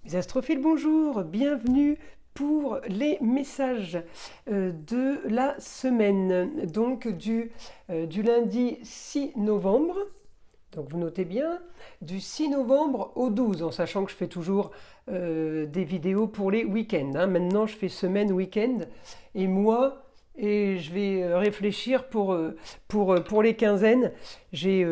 Les astrophiles, bonjour, bienvenue pour les messages de la semaine, donc du lundi 6 novembre, donc vous notez bien, du 6 novembre au 12, en sachant que je fais toujours des vidéos pour les week-ends. Maintenant, je fais semaine, week-end et mois. Et je vais réfléchir pour les quinzaines. J'ai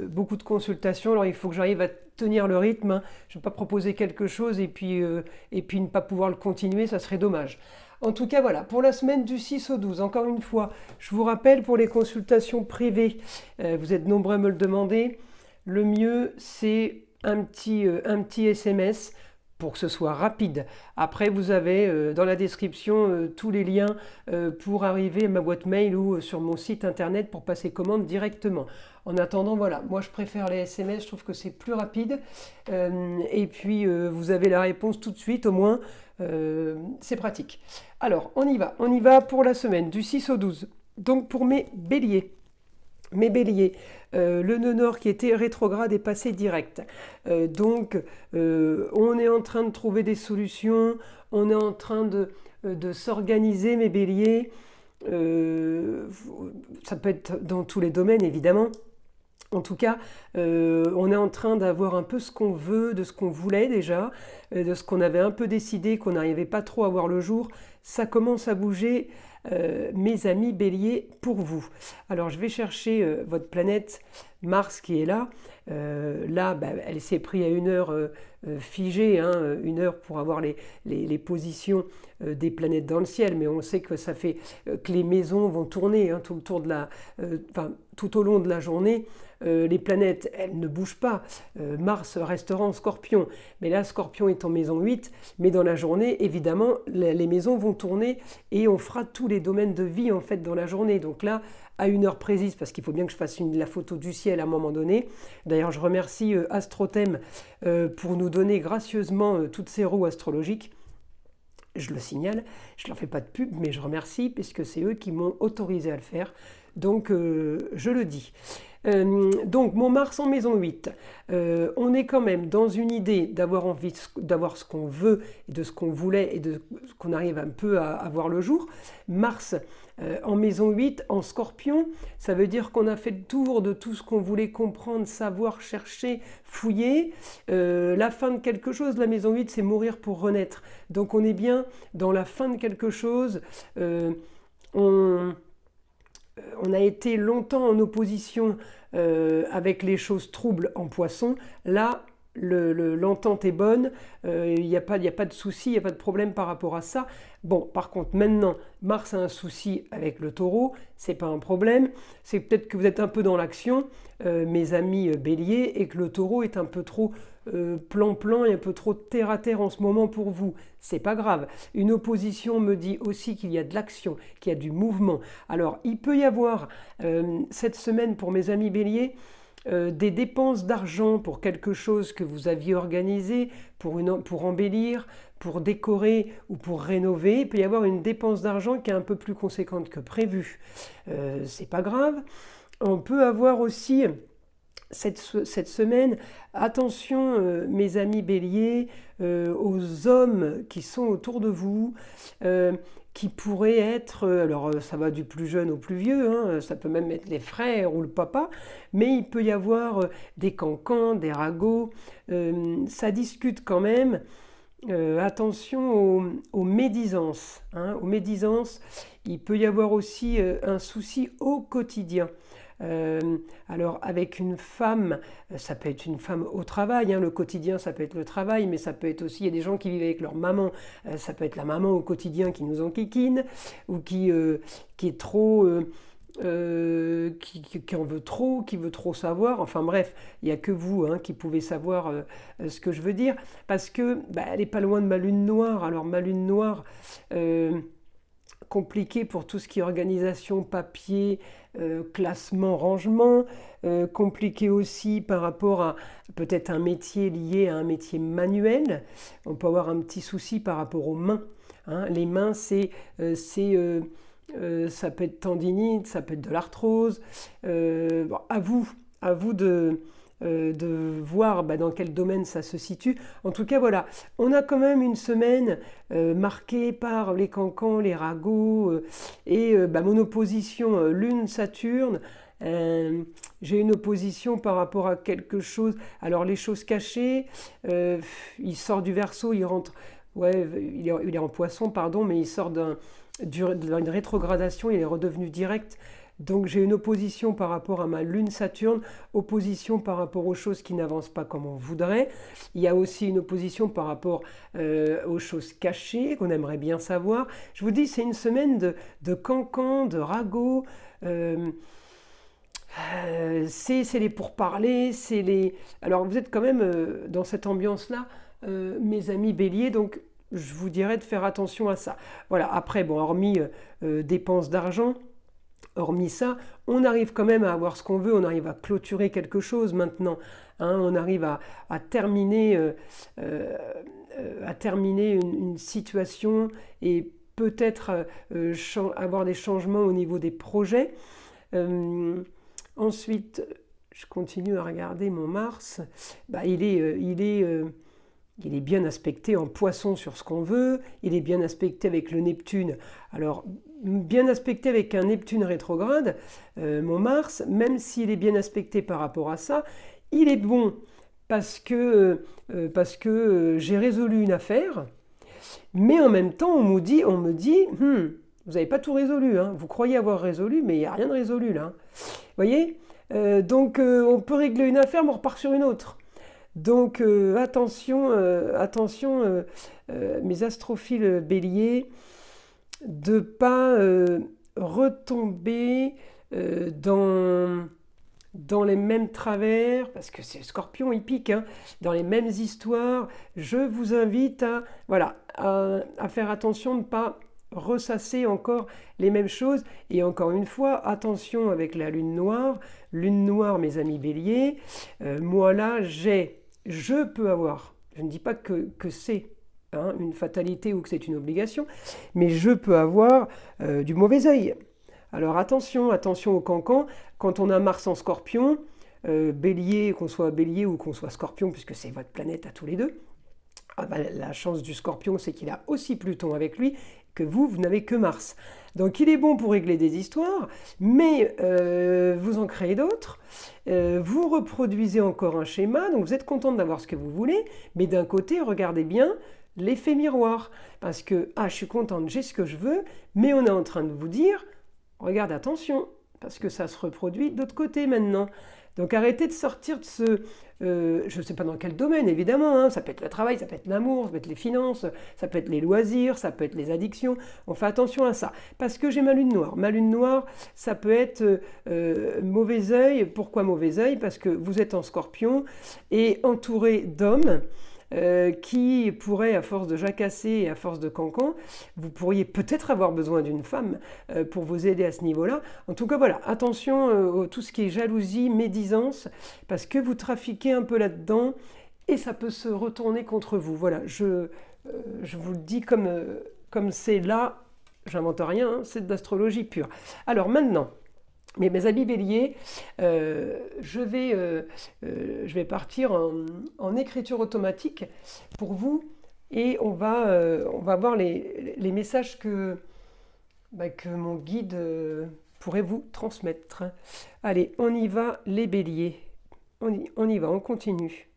beaucoup de consultations, alors il faut que j'arrive à tenir le rythme. Je ne vais pas proposer quelque chose et puis ne pas pouvoir le continuer, ça serait dommage. En tout cas, voilà, pour la semaine du 6 au 12, encore une fois, je vous rappelle pour les consultations privées, vous êtes nombreux à me le demander, le mieux c'est un petit SMS pour que ce soit rapide. Après, vous avez dans la description tous les liens pour arriver à ma boîte mail ou sur mon site internet pour passer commande directement. En attendant, voilà, moi je préfère les SMS, je trouve que c'est plus rapide. Et puis vous avez la réponse tout de suite, au moins c'est pratique. Alors, on y va pour la semaine du 6 au 12. Donc pour mes béliers. Mes béliers, le nœud nord qui était rétrograde est passé direct. Donc, on est en train de trouver des solutions, on est en train de s'organiser, mes béliers. Ça peut être dans tous les domaines, évidemment. En tout cas, on est en train d'avoir un peu ce qu'on veut, de ce qu'on voulait déjà, de ce qu'on avait un peu décidé, qu'on n'arrivait pas trop à voir le jour. Ça commence à bouger, mes amis béliers, pour vous. Alors, je vais chercher votre planète Mars qui est là. Là, elle s'est prise à une heure figée, une heure pour avoir les positions des planètes dans le ciel, mais on sait que ça fait que les maisons vont tourner tout au long de la journée. Les planètes, elles ne bougent pas. Mars restera en Scorpion, mais là, Scorpion est en maison 8, mais dans la journée, évidemment, les maisons vont tourner et on fera tous les domaines de vie en fait dans la journée. Donc là, à une heure précise, parce qu'il faut bien que je fasse la photo du ciel à un moment donné. D'ailleurs, je remercie Astrothème pour nous donner gracieusement toutes ces roues astrologiques. Je le signale, je ne leur fais pas de pub, mais je remercie puisque c'est eux qui m'ont autorisé à le faire. Donc, je le dis. Donc, mon Mars en maison 8, on est quand même dans une idée d'avoir envie d'avoir ce qu'on veut, de ce qu'on voulait et de ce qu'on arrive un peu à voir le jour. Mars en maison 8, en Scorpion, ça veut dire qu'on a fait le tour de tout ce qu'on voulait comprendre, savoir, chercher, fouiller. La fin de quelque chose, la maison 8, c'est mourir pour renaître. Donc on est bien dans la fin de quelque chose. On a été longtemps en opposition avec les choses troubles en Poisson. Là, l'entente est bonne, il n'y a pas de souci, il n'y a pas de problème par rapport à ça. Bon, par contre, maintenant, Mars a un souci avec le Taureau, c'est pas un problème. C'est peut-être que vous êtes un peu dans l'action, mes amis béliers, et que le Taureau est un peu trop plan-plan et un peu trop terre-à-terre en ce moment pour vous. C'est pas grave. Une opposition me dit aussi qu'il y a de l'action, qu'il y a du mouvement. Alors, il peut y avoir cette semaine pour mes amis béliers, des dépenses d'argent pour quelque chose que vous aviez organisé, pour embellir, pour décorer ou pour rénover. Il peut y avoir une dépense d'argent qui est un peu plus conséquente que prévu. C'est pas grave. On peut avoir aussi cette semaine, attention mes amis béliers, aux hommes qui sont autour de vous, qui pourraient être, alors ça va du plus jeune au plus vieux, ça peut même être les frères ou le papa, mais il peut y avoir des cancans, des ragots, ça discute quand même. Attention aux médisances, aux médisances. Il peut y avoir aussi un souci au quotidien. Alors avec une femme, ça peut être une femme au travail, le quotidien ça peut être le travail, mais ça peut être aussi, il y a des gens qui vivent avec leur maman, ça peut être la maman au quotidien qui nous enquiquine, ou qui est trop... qui en veut trop, qui veut trop savoir, enfin bref, il n'y a que vous qui pouvez savoir ce que je veux dire, parce que elle n'est pas loin de ma lune noire. Alors ma lune noire, compliqué pour tout ce qui est organisation, papier, classement, rangement, compliqué aussi par rapport à peut-être un métier lié à un métier manuel. On peut avoir un petit souci par rapport aux mains. Les mains, ça peut être tendinite, ça peut être de l'arthrose. À vous de voir dans quel domaine ça se situe. En tout cas, voilà, on a quand même une semaine marquée par les cancans, les ragots et mon opposition Lune-Saturne. J'ai une opposition par rapport à quelque chose. Alors les choses cachées, il sort du Verseau, il rentre, ouais, il est en Poisson, pardon, mais il sort d'une rétrogradation, il est redevenu direct. Donc j'ai une opposition par rapport à ma Lune Saturne, opposition par rapport aux choses qui n'avancent pas comme on voudrait. Il y a aussi une opposition par rapport aux choses cachées qu'on aimerait bien savoir. Je vous dis, c'est une semaine de cancans, de ragots. C'est les pourparlers, c'est les... Alors vous êtes quand même dans cette ambiance-là, mes amis béliers, donc je vous dirais de faire attention à ça. Voilà, après, bon, hormis dépenses d'argent, hormis ça, on arrive quand même à avoir ce qu'on veut, on arrive à clôturer quelque chose maintenant, hein, on arrive à terminer, une situation et peut-être avoir des changements au niveau des projets. Ensuite, je continue à regarder mon Mars. Il est bien aspecté en Poisson sur ce qu'on veut. Il est bien aspecté avec le Neptune. Alors, bien aspecté avec un Neptune rétrograde, mon Mars, même s'il est bien aspecté par rapport à ça, il est bon parce que j'ai résolu une affaire. Mais en même temps, on me dit, vous n'avez pas tout résolu, hein. Vous croyez avoir résolu, mais il n'y a rien de résolu là. Vous voyez, donc on peut régler une affaire, mais on repart sur une autre. Donc attention, mes astrophiles béliers, de ne pas retomber dans les mêmes travers, parce que c'est le Scorpion, il pique, hein, dans les mêmes histoires. Je vous invite à faire attention de ne pas ressasser encore les mêmes choses. Et encore une fois, attention avec la lune noire. Lune noire, mes amis béliers, moi là, je peux avoir, je ne dis pas que c'est une fatalité ou que c'est une obligation, mais je peux avoir du mauvais œil. Alors attention aux cancans, quand on a Mars en Scorpion, bélier, qu'on soit bélier ou qu'on soit Scorpion, puisque c'est votre planète à tous les deux, la chance du Scorpion, c'est qu'il a aussi Pluton avec lui, que vous n'avez que Mars. Donc il est bon pour régler des histoires, mais vous en créez d'autres, vous reproduisez encore un schéma, donc vous êtes contente d'avoir ce que vous voulez, mais d'un côté, regardez bien l'effet miroir, parce que, je suis contente, j'ai ce que je veux, mais on est en train de vous dire, regarde, attention, parce que ça se reproduit de l'autre côté maintenant. Donc arrêtez de sortir de ce... je ne sais pas dans quel domaine, évidemment, hein, ça peut être le travail, ça peut être l'amour, ça peut être les finances, ça peut être les loisirs, ça peut être les addictions. On fait attention à ça. Parce que j'ai ma lune noire. Ma lune noire, ça peut être mauvais œil. Pourquoi mauvais œil? Parce que vous êtes en Scorpion et entouré d'hommes qui pourraient, à force de jacasser et à force de cancan, vous pourriez peut-être avoir besoin d'une femme pour vous aider à ce niveau-là. En tout cas, voilà, attention à tout ce qui est jalousie, médisance, parce que vous trafiquez un peu là-dedans et ça peut se retourner contre vous. Voilà, je vous le dis comme c'est là, j'invente rien, hein, c'est de l'astrologie pure. Alors maintenant, mes amis béliers, je vais partir en écriture automatique pour vous et on va voir les messages que mon guide pourrait vous transmettre. Allez, on y va les béliers, on y va, on continue.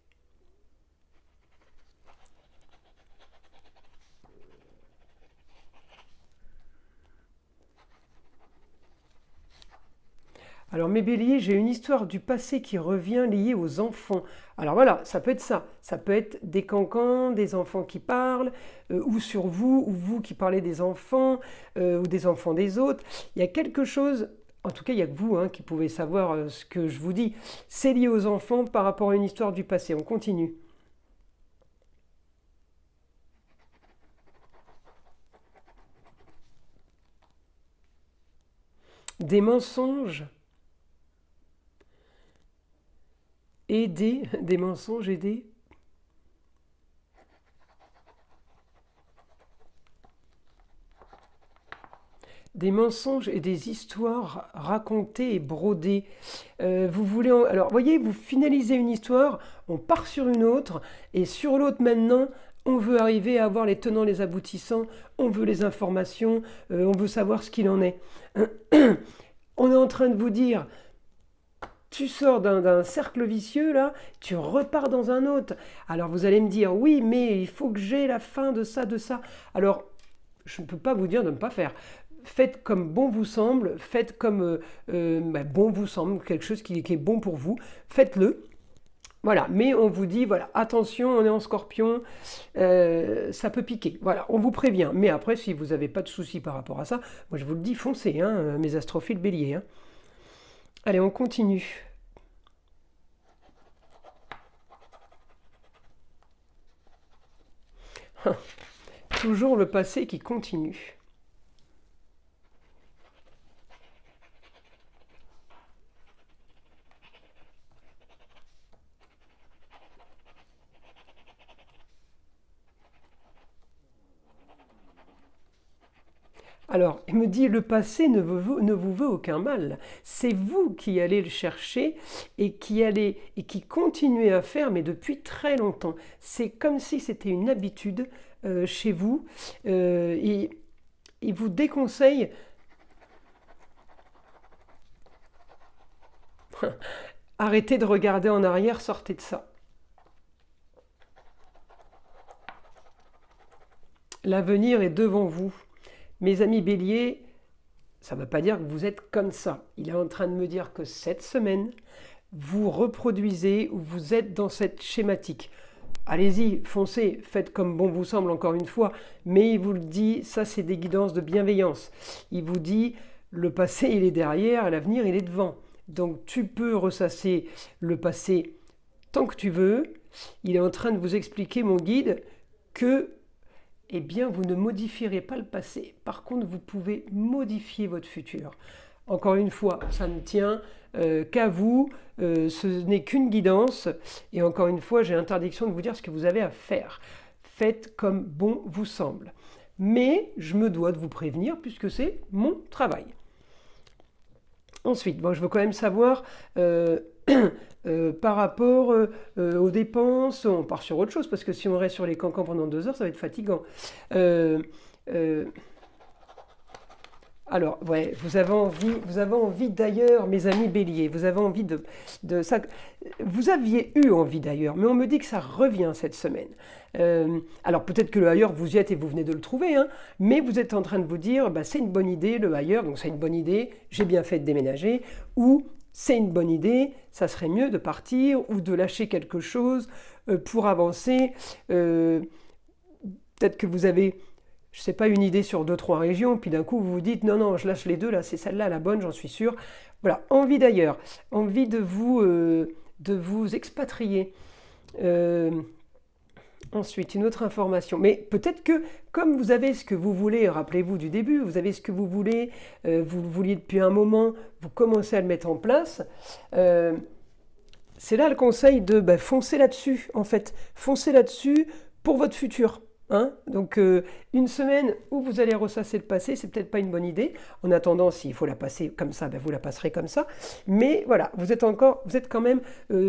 Alors mes béliers, j'ai une histoire du passé qui revient liée aux enfants. Alors voilà, ça peut être ça. Ça peut être des cancans, des enfants qui parlent, ou sur vous, ou vous qui parlez des enfants, ou des enfants des autres. Il y a quelque chose, en tout cas il n'y a que vous qui pouvez savoir ce que je vous dis. C'est lié aux enfants par rapport à une histoire du passé. On continue. Des mensonges. Aider, des mensonges, aider. des mensonges et des histoires racontées et brodées. Vous voulez, alors, voyez, vous finalisez une histoire, on part sur une autre, et sur l'autre maintenant, on veut arriver à avoir les tenants, les aboutissants, on veut les informations, on veut savoir ce qu'il en est. On est en train de vous dire, tu sors d'un cercle vicieux là, tu repars dans un autre. Alors vous allez me dire, oui, mais il faut que j'ai la fin de ça, de ça. Alors, je ne peux pas vous dire de ne pas faire. Faites comme bon vous semble, faites comme bon vous semble, quelque chose qui est bon pour vous, faites-le. Voilà, mais on vous dit, voilà, attention, on est en scorpion, ça peut piquer. Voilà, on vous prévient. Mais après, si vous n'avez pas de soucis par rapport à ça, moi je vous le dis, foncez, hein, mes astrophiles béliers. Hein. Allez, on continue. Toujours le passé qui continue. Alors, il me dit, le passé ne vous veut aucun mal. C'est vous qui allez le chercher et qui continuez à faire, mais depuis très longtemps. C'est comme si c'était une habitude chez vous. Et il vous déconseille. Arrêtez de regarder en arrière, sortez de ça. L'avenir est devant vous. Mes amis béliers, ça ne veut pas dire que vous êtes comme ça. Il est en train de me dire que cette semaine, vous reproduisez ou vous êtes dans cette schématique. Allez-y, foncez, faites comme bon vous semble encore une fois, mais il vous le dit, ça c'est des guidances de bienveillance. Il vous dit, le passé il est derrière, l'avenir il est devant. Donc tu peux ressasser le passé tant que tu veux. Il est en train de vous expliquer, mon guide, que eh bien, vous ne modifierez pas le passé. Par contre, vous pouvez modifier votre futur. Encore une fois, ça ne tient qu'à vous. Ce n'est qu'une guidance. Et encore une fois, j'ai interdiction de vous dire ce que vous avez à faire. Faites comme bon vous semble. Mais je me dois de vous prévenir puisque c'est mon travail. Ensuite, je veux quand même savoir... par rapport aux dépenses, on part sur autre chose, parce que si on reste sur les cancans pendant 2 heures, ça va être fatigant. Alors, ouais, vous avez envie d'ailleurs, mes amis béliers, vous avez envie de ça. Vous aviez eu envie d'ailleurs, mais on me dit que ça revient cette semaine. Alors peut-être que le ailleurs, vous y êtes et vous venez de le trouver, hein, mais vous êtes en train de vous dire, c'est une bonne idée, le ailleurs, donc c'est une bonne idée, j'ai bien fait de déménager, ou c'est une bonne idée, ça serait mieux de partir ou de lâcher quelque chose pour avancer. Peut-être que vous avez, je ne sais pas, une idée sur 2-3 régions, puis d'un coup vous vous dites non, je lâche les deux, là c'est celle-là la bonne, j'en suis sûr. Voilà, envie d'ailleurs, envie de vous expatrier. Ensuite, une autre information. Mais peut-être que, comme vous avez ce que vous voulez, rappelez-vous du début, vous avez ce que vous voulez, vous le vouliez depuis un moment, vous commencez à le mettre en place. C'est là le conseil de foncer là-dessus, en fait. Foncez là-dessus pour votre futur. Hein. Donc, une semaine où vous allez ressasser le passé, c'est peut-être pas une bonne idée. En attendant, s'il faut la passer comme ça, vous la passerez comme ça. Mais voilà, vous êtes quand même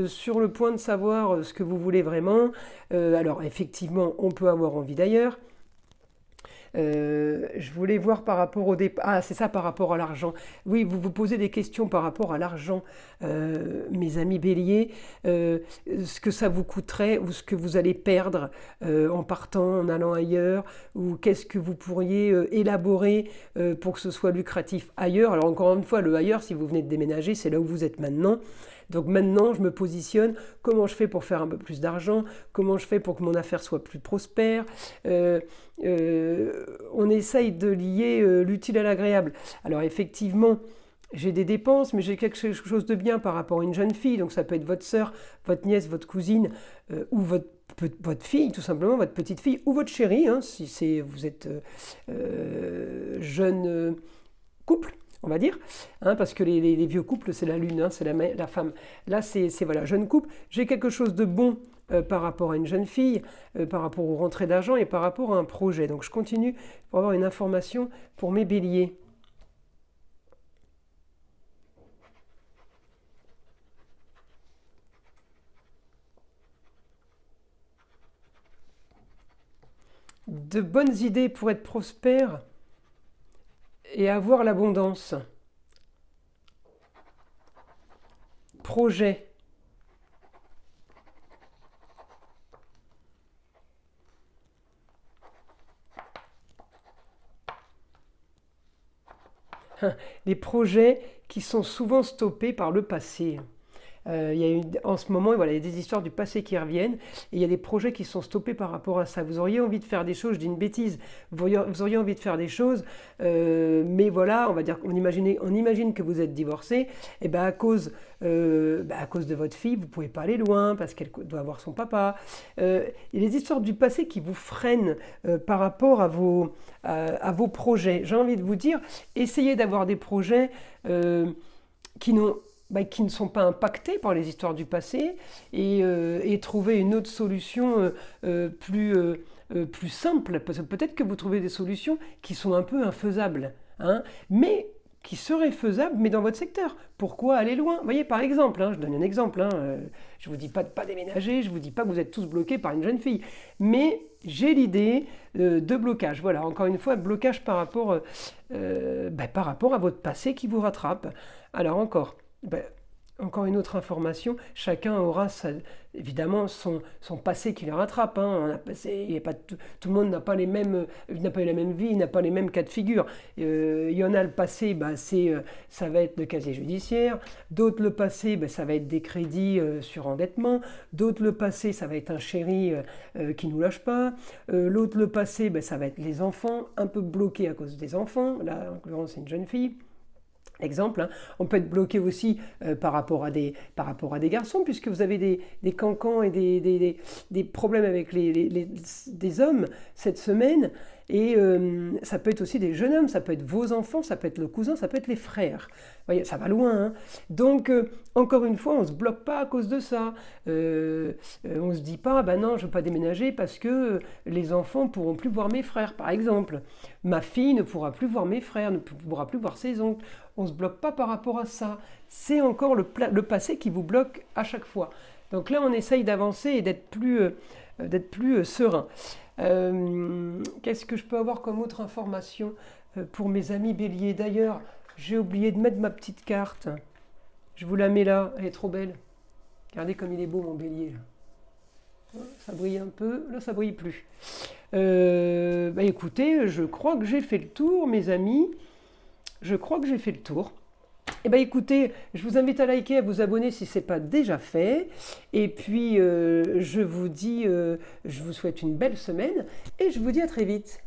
sur le point de savoir ce que vous voulez vraiment. Alors, effectivement, on peut avoir envie d'ailleurs. Je voulais voir par rapport au départ. Ah, c'est ça, par rapport à l'argent. Oui, vous vous posez des questions par rapport à l'argent, mes amis béliers. Ce que ça vous coûterait ou ce que vous allez perdre en partant, en allant ailleurs, ou qu'est-ce que vous pourriez élaborer pour que ce soit lucratif ailleurs. Alors encore une fois, le ailleurs, si vous venez de déménager, c'est là où vous êtes maintenant. Donc maintenant, je me positionne, comment je fais pour faire un peu plus d'argent, comment je fais pour que mon affaire soit plus prospère. On essaye de lier l'utile à l'agréable. Alors effectivement, j'ai des dépenses, mais j'ai quelque chose de bien par rapport à une jeune fille. Donc ça peut être votre sœur, votre nièce, votre cousine ou votre fille, tout simplement, votre petite fille, ou votre chérie, hein, si vous êtes jeune couple. On va dire, hein, parce que les vieux couples, c'est la lune, hein, c'est la femme. Là, c'est voilà, jeune couple. J'ai quelque chose de bon par rapport à une jeune fille, par rapport aux rentrées d'argent et par rapport à un projet. Donc, je continue pour avoir une information pour mes béliers. de bonnes idées pour être prospère et avoir l'abondance. Projet. Les projets qui sont souvent stoppés par le passé. Il y a en ce moment, voilà, il y a des histoires du passé qui reviennent et il y a des projets qui sont stoppés par rapport à ça. Vous auriez envie de faire des choses, je dis une bêtise, vous auriez envie de faire des choses, mais voilà, on va dire, on imagine que vous êtes divorcé, et ben à cause de votre fille, vous ne pouvez pas aller loin parce qu'elle doit avoir son papa. Il y a des histoires du passé qui vous freinent par rapport à vos projets. J'ai envie de vous dire, essayez d'avoir des projets qui ne sont pas impactés par les histoires du passé et trouver une autre solution plus simple. Parce que peut-être que vous trouvez des solutions qui sont un peu infaisables, hein, mais qui seraient faisables, mais dans votre secteur. Pourquoi aller loin? Vous voyez, par exemple, je donne un exemple, je ne vous dis pas de ne pas déménager, je ne vous dis pas que vous êtes tous bloqués par une jeune fille, mais j'ai l'idée de blocage. Voilà, encore une fois, blocage par rapport à votre passé qui vous rattrape. Alors encore une autre information, chacun aura évidemment son passé qui le rattrape. Tout le monde n'a pas eu la même vie, n'a pas les mêmes cas de figure. Il y en a le passé, ça va être le casier judiciaire. D'autres le passé, ça va être des crédits sur endettement. D'autres le passé, ça va être un chéri qui ne nous lâche pas. L'autre le passé, ça va être les enfants, un peu bloqués à cause des enfants. Là, en l'occurrence, c'est une jeune fille. Exemple, on peut être bloqué aussi par rapport à des garçons, puisque vous avez des cancans et des problèmes avec des hommes cette semaine. Et ça peut être aussi des jeunes hommes, ça peut être vos enfants, ça peut être le cousin, ça peut être les frères. Vous voyez, ça va loin, hein. Donc, encore une fois, on ne se bloque pas à cause de ça. On ne se dit pas, non, je ne veux pas déménager parce que les enfants ne pourront plus voir mes frères, par exemple. Ma fille ne pourra plus voir mes frères, ne pourra plus voir ses oncles. On ne se bloque pas par rapport à ça. C'est encore le passé qui vous bloque à chaque fois. Donc là, on essaye d'avancer et d'être plus serein. Qu'est-ce que je peux avoir comme autre information pour mes amis béliers? D'ailleurs, j'ai oublié de mettre ma petite carte. Je vous la mets là, elle est trop belle. Regardez comme il est beau mon bélier. Ça brille un peu, là ça brille plus. Écoutez, je crois que j'ai fait le tour, mes amis. Je crois que j'ai fait le tour. Écoutez, je vous invite à liker, à vous abonner si ce n'est pas déjà fait. Et puis, je vous souhaite une belle semaine et je vous dis à très vite.